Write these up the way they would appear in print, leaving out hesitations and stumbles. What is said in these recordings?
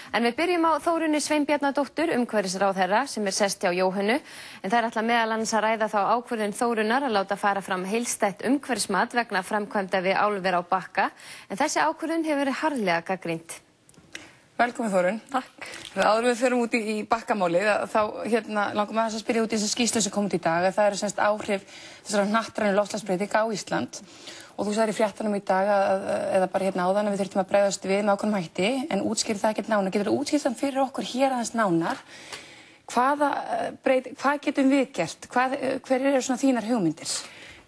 En við byrjum á Þórunni Sveinbjarnardóttur, umhverfisráðherra, sem sest hjá Jóhönnu. En það ætla meðal annars að ræða þá ákvörðun Þórunnar að láta fara fram heildstætt umhverfismat vegna framkvæmda við álver á Bakka. En þessi ákvörðun hefur verið harðlega gagnrýnd. Velkomin Þórunn. Takk. Áður við förum út í Bakkamálið, þá langar maður að spyrja út í þessi skýrslu sem kom út í dag, að það eru semst áhrif þessara hnattrænu loftslagsbreytinga á Ísland. Og þú sagðir í fréttunum í dag, eða bara áðan, að við þurftum að bregðast við með ákveðnum hætti, en útskýrði það ekkert nánar. Getur þú útskýrt það fyrir okkur hér aðeins nánar? Hvað getum við gert? Hver eru svona þínar hugmyndir?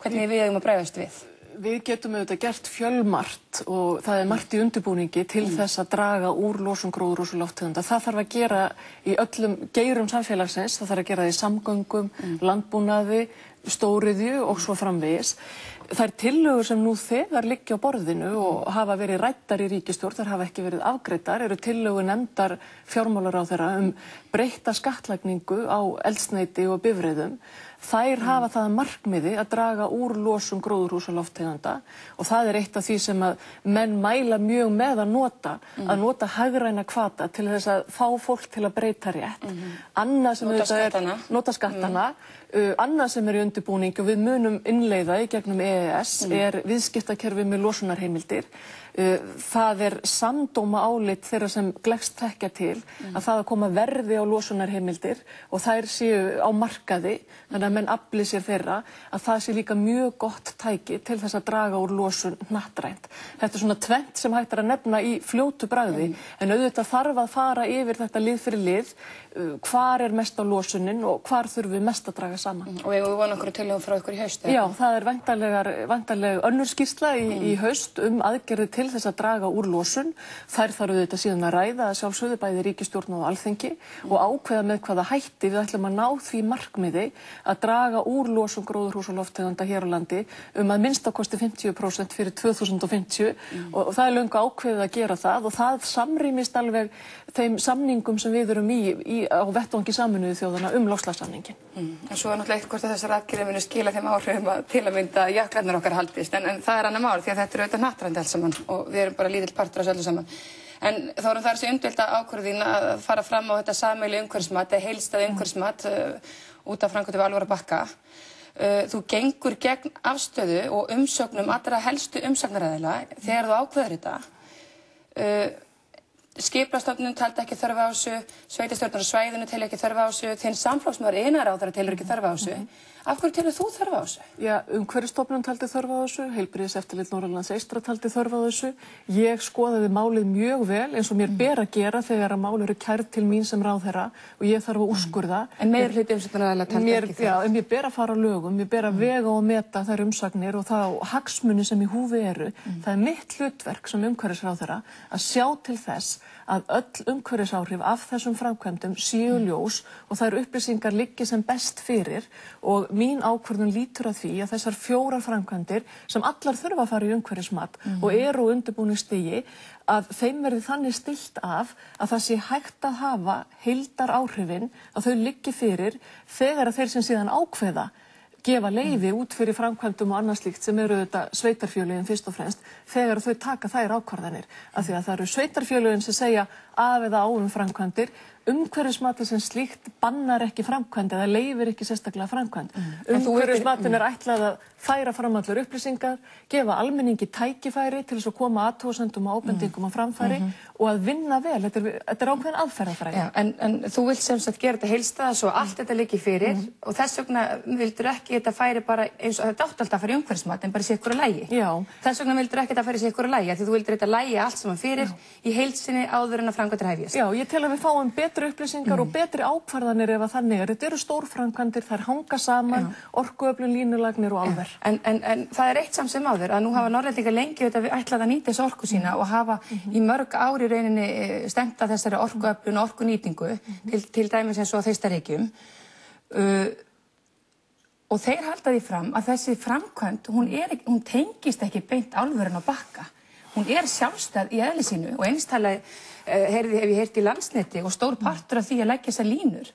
Hvernig við eigum að bregðast við? Við getum auðvitað gert fjölmargt og það er margt í undirbúningi til þess að draga úr losun gróðurhúsalofttegunda. Það þarf að gera í öllum geirum samfélagsins, það þarf að gera það í samgöngum, landbúnaði, stóriðju og svo framvegis. Þær tillögur sem nú þegar liggja á borðinu og hafa verið ræddar í ríkisstjórn, þær hafa ekki verið afgreiddar, eru tillögur nefndar fjármálaráðherra breytta skattlagningu á eldsneyti og bifreiðum. Þær hafa það að markmiði að draga úr losun gróðurhúsalofttegunda og það er eitt af því sem að menn mæla mjög með að nota hagræna hvata til þess að fá fólk til að breyta rétt. Nota skattana. Annað sem er í undirbúningi og við munum innleiða í gegnum EES er viðskiptakerfi með losunarheimildir. Það er samdóma álit þeirra sem gleggst þekkja til að það að koma verði á losunarheimildir og þær séu á markaði, þannig að menn afli sér þeirra, að það sé líka mjög gott tæki til þess að draga úr losun hnattrænt. Þetta er svona tvennt sem hægt er að nefna í fljótu bragði, en auðvitað þarf að fara yfir þetta lið fyrir lið, hvar er mest á losunin og hvar þurfum við mest að draga saman. Og við vonum okkur tillögum frá ykkur í haust? Já, það er væntanleg önnur skýrsla í haust aðgerðir til þess að draga úr losun. Þær þarf auðvitað síðan að ræða að sjálfsögðu bæði ríkisstjórn og Alþingi og ákveða með hvaða hætti við ætlum að ná því markmiði að draga úr losun gróðurhúsalofttegunda hér á landi að minnstakosti 50% fyrir 2050 og það er löngu ákveðið að gera það og það samrýmist alveg þeim samningum sem við erum á vettvangi Sameinuðu þjóðanna loftslagssamninginn. En svo er náttúrulega eitthvað að þessar aðgerðir munu skila þeim áhrifum að til að mynda jöklarnir okkar haldist, en það er annað mál því að þetta er auðvitað hnattrænt alls saman og við erum bara lítill partur af þessu öllu saman. En Þórunn, það er þessi umdeilda ákvörðun að fara fram á þetta sameiginlega umhverfismat eða heildstæða umhverfismat út af framkvæmdum við álver á Bakka. Þú gengur gegn afstöðu og umsögnum allra helstu umsagnaraðila þegar þú ákveður þetta. Skipulagsstofnun taldi ekki þörf á þessu, sveitarstjórnar á svæðinu telur ekki þörf á þessu, þinn samflokksmaður iðnaðarráðherra telur ekki þörf á þessu. Af hverju telur þú þörf á þessu? Já, Umhverfisstofnun taldi þörf á þessu, Heilbrigðiseftirlit Norðurlands eystra taldi þörf á þessu. Ég skoðaði málið mjög vel eins og mér ber að gera þegar að mál eru kærð til mín sem ráðherra og ég þarf að úrskurða. En meirihluti umsagnaraðila taldi ekki þörf? Já, mér ber að fara á lögum, mér ber að vega og meta þær umsagnir og þá hagsmuni sem í húfi eru. Það er mitt hlutverk sem umhverfisráðherra að sjá til þess að öll umhverfisáhrif af þessum framkvæmdum séu ljós og þær upplýsingar liggi sem best fyrir og mín ákvörðun lítur að því að þessar 4 framkvæmdir sem allar þurfa að fara í umhverfismat og eru á undirbúningsstigi að þeim verði þannig stillt af að það sé hægt að hafa heildaráhrifin að þau liggi fyrir þegar að þeir sem síðan ákveða gefa leyfi út fyrir framkvæmdum og annað slíkt sem eru þetta sveitarfélögin fyrst og fremst þegar þau taka þær ákvarðanir af því að það eru sveitarfélögin sem segja af eða á framkvæmdir. Umhverfismatið sem slíkt bannar ekki framkvæmd eða leyfir ekki sérstaklega framkvæmd. Umhverfismatið er ætlað að færa fram allar upplýsingar, gefa almenningi tækifæri til þess að koma athugasemdum og ábendingum á framfæri og að vinna vel. Þetta er ákveðin aðferðafræði. En þú vilt sem sagt gera þetta heildstæða svo allt þetta liggi fyrir og þess vegna vildur ekki þetta færi bara eins og þetta átti alltaf að fara í umhverfismat en bara í sérhverju lagi. Já. Þess vegna vildur ekki þetta fara í sérhverju lagi því þú vildur þetta lagi allt saman fyrir í heildsinni áður en að framkvæmdir hefjast. Já, ég tel að við fáum betri upplýsingar og betri ákvarðanir ef að þannig er. Þetta eru stórframkvæmdir, þær hanga saman, orkuöflun, línulagnir og álver. En það er eitt samt sem áður að nú hafa Norðlendingar lengi ætlað að nýta þessu orku sína og hafa í mörg ár í rauninni stefnt að þessari orkuöflun og orkunýtingu til dæmis eins og á Þeistareykjum. Og þeir halda því fram að þessi framkvæmd, hún tengist ekki beint álverinu á Bakka. Hún er sjálfstæð í eðli sínu og einstæðlega hef ég heyrt í Landsneti og stór partur af því að leggja þessar línur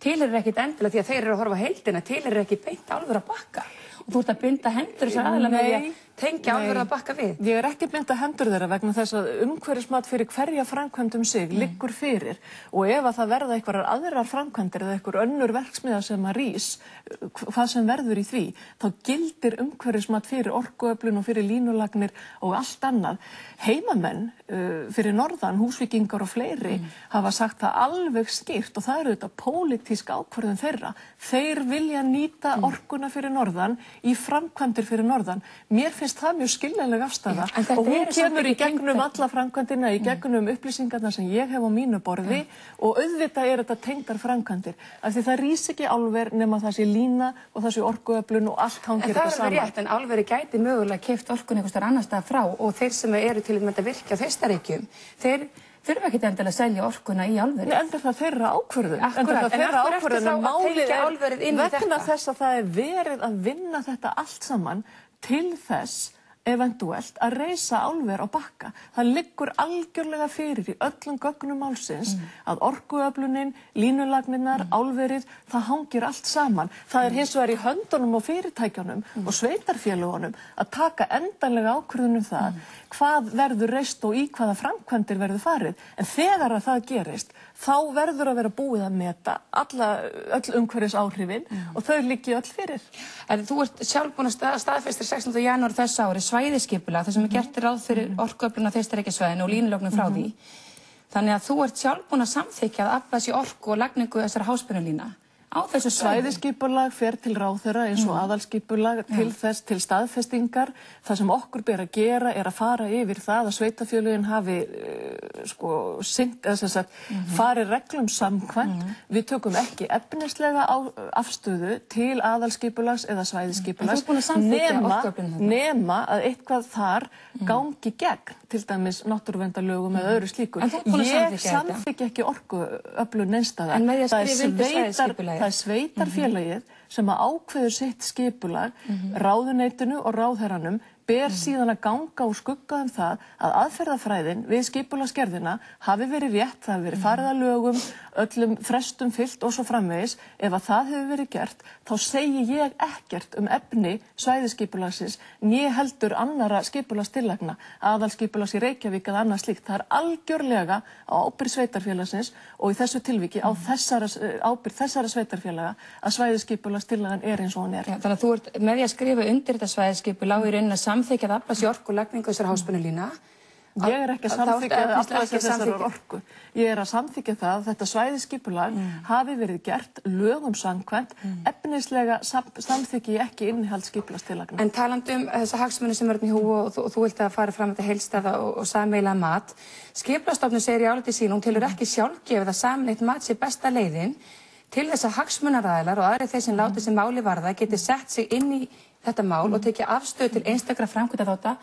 tilheyrir ekkit endilega því að þeir eru að horfa á heildina, tilheyrir ekki beint álver á Bakka. Og þú ert að binda hendur þessar aðila með því að tengja álverið að Bakka við. Ég er ekki binda hendur þeirra vegna þess að umhverfismat fyrir hverja framkvæmd sig liggur fyrir og ef að það verða einhverjar aðrar framkvæmdir eða einhver önnur verksmiðja sem að rís, hvað sem verður í því, þá gildir umhverfismat fyrir orkuöflun og fyrir línulagnir og allt annað. Heimamenn fyrir norðan, Húsvíkingar og fleiri hafa sagt það alveg skýrt og það eru þetta pólitísk ákvörðun þeirra. Þeir vilja nýta orkuna fyrir norðan í framkvæmdir fyrir norðan. Mér finnst það mjög skiljanleg afstafa og hún kemur í gegnum alla framkvæmdina, í gegnum upplýsingarna sem ég hef á mínu borði og auðvitað þetta tengdar framkvæmdir. Af því það rís ekki álver nema það sé lína og það sé orkuöflun og allt hangir þetta saman. En það er rétt, en álveri gæti mögulega keypt orkuna einhvers staðar annars staðar frá og þeir sem eru til að virkja á Þeistareykjum, þeir þurfa ekki endilega að selja orkuna í álverið. Enda það þeirra ákvörðun. Akkurat, en af hverju ertu þá að tengja álverið inn í þetta? Vegna þess að það er verið að vinna þetta allt saman til þess eventuelt að reisa álver á Bakka. Það liggur algjörlega fyrir í öllum gögnum málsins að orkuöflunin, línulagninnar, álverið, það hangir allt saman. Það er hins vegar í höndunum og fyrirtækjunum og sveitarfélögunum að taka endanlega ákvörðun það hvað verður reist og í hvaða framkvæmdir verður farið. En þegar að það gerist, þá verður að vera búið að meta öll umhverfisáhrifin og þau liggi öll fyrir. En þú ert sjálf búin að staðfesta 16. janúar þessa ári svæðisskipulag þar sem gert ráð fyrir orkuöflun á Þeistareykjasvæðinu og línulögnum frá því. Þannig að þú ert sjálf búin að samþykkja að afla sér orku og lagningu þessara háspennulína á þessu svæði. Svæðisskipulag fer til ráðherra eins og aðalskipulag til þess til staðfestingar. Það sem okkur ber að gera er að fara yfir það að sveitarfélögin hafi farið reglum samkvæmt. Við tökum ekki efnislega afstöðu til aðalskipulags eða svæðisskipulags nema að eitthvað þar gangi gegn, til dæmis náttúruverndarlögum eða öðru slíku. Ég samþykki ekki orkuöflun neinstaðar. Það er sveitarfélagið sem að ákveður sitt skipulag, ráðuneytinu og ráðherranum ber síðan að ganga og skugga það að aðferðafræðin við skipulagsgerðina hafi verið rétt, það hafi verið farið að lögum, öllum frestum fyllt og svo framvegis. Ef að það hefur verið gert, þá segi ég ekkert efni svæðisskipulagsins, né heldur annara skipulagstillagna, aðalskipulags í Reykjavík eða annað slíkt. Það er algjörlega á ábyrgð sveitarfélagsins og í þessu tilviki á ábyrgð þessara sveitarfélaga að svæðisskipulagstillagan er eins og hún er. Þannig að þú ert með því að skrifa undir þetta svæðisskipulag í rauninni að samþykkja að afla sér orku og lagningu þessara háspennulína. Ég er ekki að samþykkja að afla sér þessara orku. Ég er að samþykkja það að þetta svæðisskipulag hafi verið gert lögum samkvæmt, efnislega samþykki ég ekki innihald skipulagstillagna. En talandi þessa hagsmuni sem er í húfi og þú vilt að fara fram þetta heildstæða og sameiginlega mat, Skipulagsstofnun segir í áliti sínu, hún telur ekki sjálfgefið að sameiginlegt mat sé besta leiðin til þess að hagsmunaraðilar og aðrir þeir sem láta þessi máli varða geti sett sig inn í þetta mál og tekið afstöðu til einstakra framkvæmdaþátta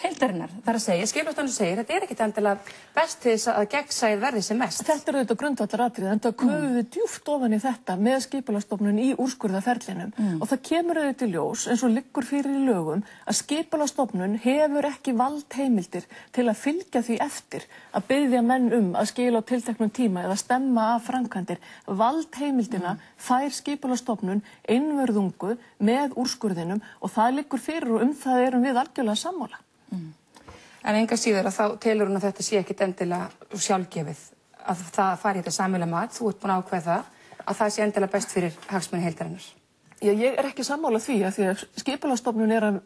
heildarinnar. Það er að segja, Skipulagsstofnun segir, þetta er ekkit endilega best til þess að gegnsæið verði sem mest. Þetta er auðvitað grundvallaratriði, enda köfum við djúpt ofan í þetta með Skipulagsstofnun í úrskurðarferlinum og það kemur auðvitað í ljós, eins og liggur fyrir í lögum, að Skipulagsstofnun hefur ekki valdheimildir til að fylgja því eftir að biðja menn að skila á tilteknum tíma eða stemma af framkvæmdir. Valdheimildina fær Skipulagsstofnun einvörðungu með úrskurðinum og það liggur fyrir og það erum við algjörlega sammála. En enga síður að þá telur hún að þetta sé ekkit endilega sjálfgefið að það fari í þetta sameiginlega mat, þú ert búin að ákveða að það sé endilega best fyrir hagsmuni heildarinnar. Ég er ekki sammála því að Skipulagsstofnun er að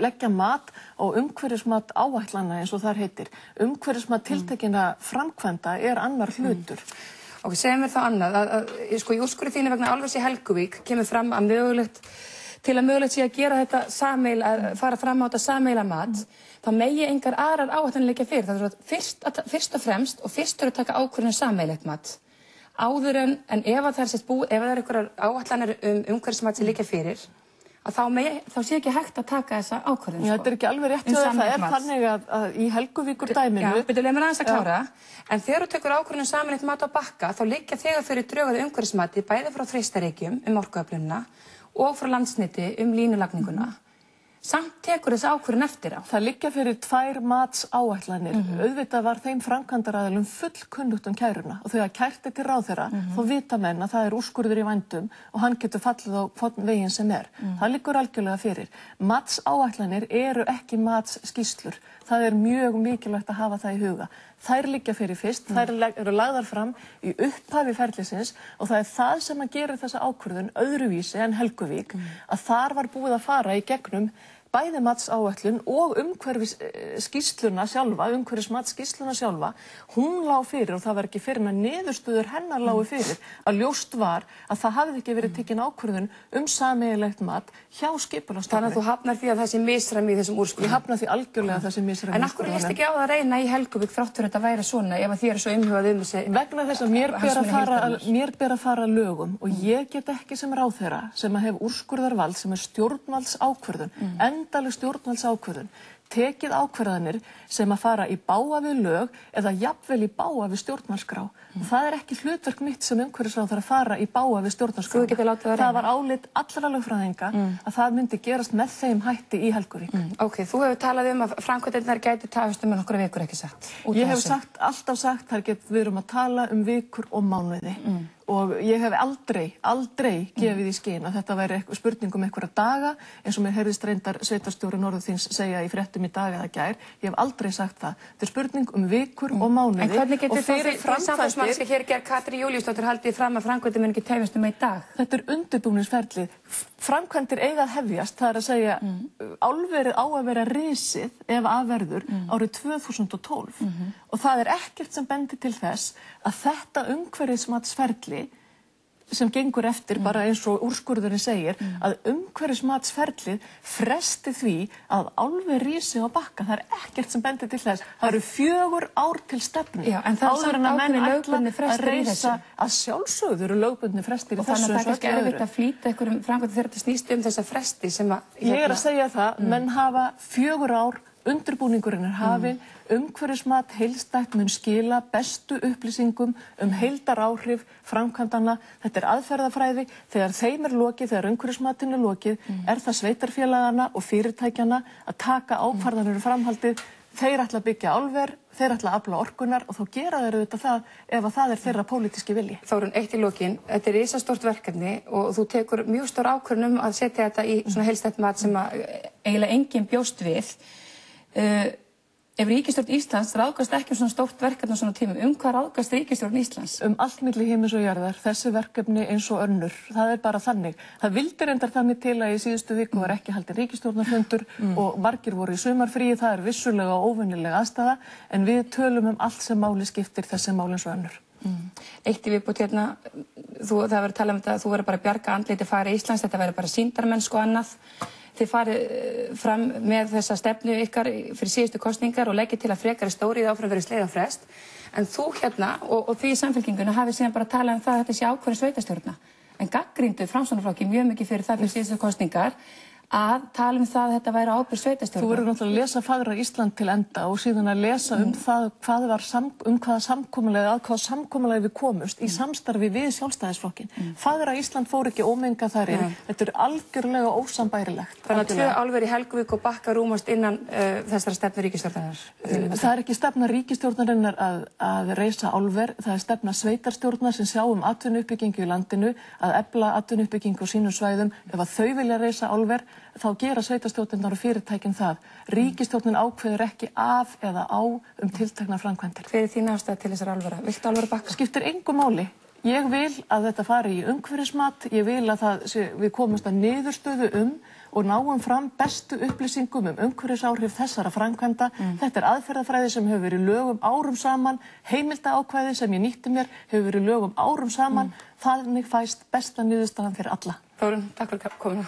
leggja mat og umhverfismat áætlana eins og þar heitir. Umhverfismat tiltekinna framkvæmda er annar hlutur. Og segjum við þá annað að í úrskurði þínu vegna álvers í Helguvík kemur fram að mögulegt sé að gera þetta fara fram á þetta sameiginlega mat, þá megi engar aðrar áætlanir liggja fyrir. Það er fyrst og fremst og fyrst að taka ákvörðun sameiginlegt mat. Áður en ef það er einhverjar áætlanir umhverfismat sem liggja fyrir, að þá sé ekki hægt að taka þessa ákvörðun. Já, þetta er ekki alveg rétt það er þannig að í Helguvíkur dæminu. Já, betur leið mér aðeins að klára. En þegar þú tekur ákvörðun sameiginlegt mat á Bakka, þá liggja þegar fyrir dröguðu umhverfismati bæði frá Þeistareykjum orkuöflunina og frá Landsneti línulagninguna. samt tekur þessi ákvörðun eftir á. Það liggja fyrir 2 matsáætlanir. Auðvitað var þeim framkvæmdaraðilum fullkunnugt kæruna og þegar kært til ráðherra þá vita menn að það úrskurður í vændum og hann getur fallið á hvorn veginn sem Það liggur algjörlega fyrir. Matsáætlanir eru ekki matsskýrslur. Það mjög mikilvægt að hafa það í huga. Þær liggja fyrir fyrst, þær eru lagðar fram í upphafi ferlisins og það það sem að gera þessa ákvörðun öðruvísi en Helguvík, að þar var búið að fara í gegnum bæði matsáætlun og umhverfisskýrsluna sjálfa, umhverfismatsskýrsluna sjálfa, hún lá fyrir og það var ekki fyrir en niðurstöður hennar lágu fyrir að ljóst var að það hafði ekki verið tekin ákvörðun sameiginlegt mat hjá Skipulagsstofnun. Þannig að þú hafnar því að það sé misræmi í þessum úrskurðum. Ég hafna því algjörlega að það sé misræmi. En af hverju lýst ekki á það að reyna í Helguvík þrátt fyrir þetta væri svona ef að þér svo umhugað þessi? Vegna þess að mér ber að fara lögum og ég get ekki sem ráðherra sem að hef úrskurðarvald sem stjórnvaldsákvörðun, endaleg stjórnvaldsákvörðun, tekið ákvarðanir sem að fara í bága við lög eða jafnvel í bága við stjórnarskrá. Það ekki hlutverk mitt sem umhverfisráðherra að fara í bága við stjórnarskrá. Það var álit allra lögfræðinga að það myndi gerast með þeim hætti í Helguvík. Ok, þú hefur talað að framkvæmdirnar gæti tafist nokkra vikur, ekki satt? Ég hef alltaf sagt við erum að tala vikur og mánuði. Og ég hef aldrei gefið í skyn að þetta væri spurning einhverja daga, eins og mér heyrðist reyndar sveitarstjóri Norðurþings segja í fréttum í dag eða gær. Ég hef aldrei sagt það. Þetta spurning vikur og mánuði. En hvernig getur fyrir samfélagsmann sem hér ger Katrín Júlíusdóttir haldið fram að framkvæmdir mun ekki tefjast í dag? Þetta undirbúningsferlið. Framkvæmdir eiga að hefjast, það að segja álverið á að vera risið ef verður árið 2012 og það ekkert sem bendir til þess að þetta umhverfismatsferli sem gengur eftir bara eins og úrskurðurinn segir að umhverfismatsferlið fresti því að álver rísi á Bakka. Það ekkert sem bendir til þess. Það eru 4 ár til stefnu. Já, en það áður en að menn lögbundnir frestir í þessu. Að sjálfsögðu eru lögbundnir frestir í þessu. Og þannig að það kannski erfitt að flýta einhverjum framkvæmdum þegar þetta snýst þessa fresti sem að... Ég að segja það, menn hafa 4 ár, undirbúningurinn hafinn, umhverfismat heildstætt mun skila bestu upplýsingum heildaráhrif framkvæmdanna. Þetta aðferðafræði. Þegar þeim lokið, þegar umhverfismatinu lokið, það sveitarfélagana og fyrirtækjanna að taka ákvarðanir framhaldið. Þeir ætla að byggja álver, þeir ætla að afla orkunar og þá gera þeir auðvitað það ef það þeirra pólitíski vilji. Þórunn, eitt í lokin, þetta risastórt verkefni og þú tekur mjög stór ákvörðun að setja þetta í svona heildstætt mat sem eiginlega enginn bjóst við. Ef ríkisstjórn Íslands ráðgast ekki svona stórt verkefni á svona tímum, hvað ráðgast ríkisstjórn Íslands? Allt milli himins og jarðar, þessi verkefni eins og önnur, það bara þannig. Það vildi reyndar þannig til að í síðustu viku var ekki haldinn ríkisstjórnarfundur og margir voru í sumarfríi, það vissulega óvenjuleg aðstaða, en við tölum allt sem máli skiptir þessi mál eins og önnur. Eitt í viðbót hérna, það verður talað þetta að þú verður bara að bjarga andliti fari Íslands, þetta verður bara sýndarmennsku og annað. Þið farið fram með þessa stefnu ykkar fyrir síðustu kosningar og leggið til að frekari stórið áfram verið sleiða frest. En þú hérna og því í Samfylkinguna hafið síðan bara talað það að þetta sé ákvörðun sveitarstjórna. En gagnrýndu Framsóknarflokki mjög mikið fyrir það fyrir síðustu kosningar að tala það að þetta væri ábyrgð sveitarstjórna. Þú verður náttúrulega að lesa Fagra Ísland til enda og síðan að lesa það hvaða samkomulagi við komumst í samstarfi við Sjálfstæðisflokkinn. Fagra Ísland fór ekki ómengað þar inn. Þetta algjörlega ósambærilegt. Þannig að 2 álver í Helguvík og Bakka rúmast innan þessara stefnu ríkisstjórnarinnar. Það ekki stefna ríkisstjórnarinnar að reisa álver. Það stefna sveitarstjórnar sem sjá atvinnuuppbyggingu í landinu, að efla atvinnuuppbyggingu á sínum svæðum. Ef að þau vilja reisa álver, þá gera sveitarstjórnirnar og fyrirtækin það. Ríkisstjórnin ákveður ekki af eða á tilteknar framkvæmdir. Hver þín ástæða til þessar álvera? Viltu álver Bakka? Skiptir engu máli. Ég vil að þetta fari í umhverfismat, ég vil að við komumst að niðurstöðu og náum fram bestu upplýsingum umhverfisáhrif þessara framkvæmda. Þetta aðferðafræði sem hefur verið lögum árum saman, heimildaákvæði sem ég nýtti mér hefur verið lögum árum saman. Þannig fæst besta niðurstaðan fyrir alla. Þórunn, takk fyrir komuna.